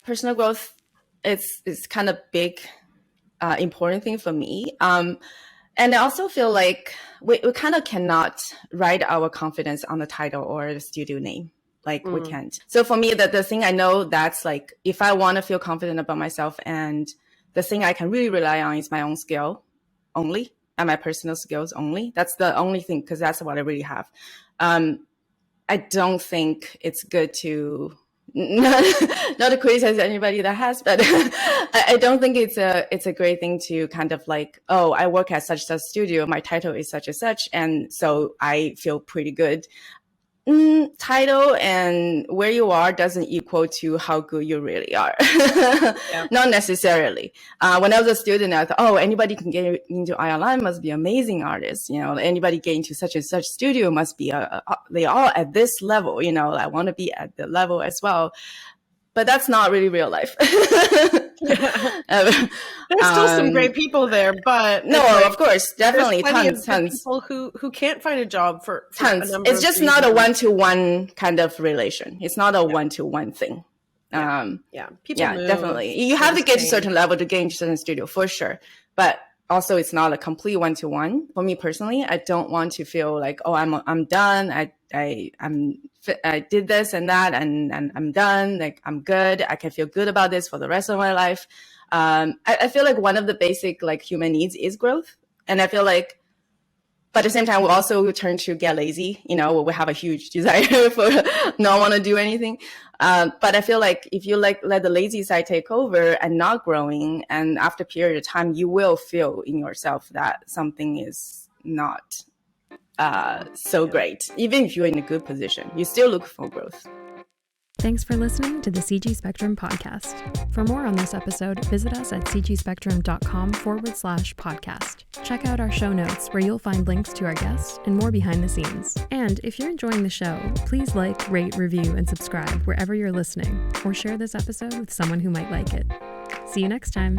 Personal growth is kind of big, important thing for me. And I also feel like we kind of cannot write our confidence on the title or the studio name. Like we can't. So for me, the thing I know that's like, if I want to feel confident about myself, and the thing I can really rely on is my own skill only, and my personal skills only. That's the only thing, because that's what I really have. I don't think it's good to not to criticize anybody that has, but I don't think it's a great thing to kind of like, oh, I work at such studio, my title is such and such, and so I feel pretty good. Title and where you are doesn't equal to how good you really are. Yeah. Not necessarily. When I was a student, I thought, oh, anybody can get into ILM must be amazing artists. You know, anybody get into such and such studio must be they are at this level. You know, I want to be at the level as well. But that's not really real life. There's still some great people there, but no, like, of course, definitely tons people who can't find a job for tons. It's just not a one-to-one kind of relation. It's not a one-to-one thing. People move, definitely. You have to get to a certain level to get into a certain studio for sure, but also it's not a complete one-to-one. For me personally, I don't want to feel like, oh, I'm done. I did this and that, and I'm done. Like, I'm good. I can feel good about this for the rest of my life. I feel like one of the basic like human needs is growth. And I feel like, but at the same time, we also turn to get lazy. You know, we have a huge desire for not want to do anything. But I feel like if you like let the lazy side take over and not growing, and after a period of time, you will feel in yourself that something is not so great. Even if you're in a good position, you still look for growth. Thanks for listening to the CG Spectrum podcast. For more on this episode, visit us at cgspectrum.com/podcast. Check out our show notes where you'll find links to our guests and more behind the scenes. And if you're enjoying the show, please like, rate, review, and subscribe wherever you're listening, or share this episode with someone who might like it. See you next time.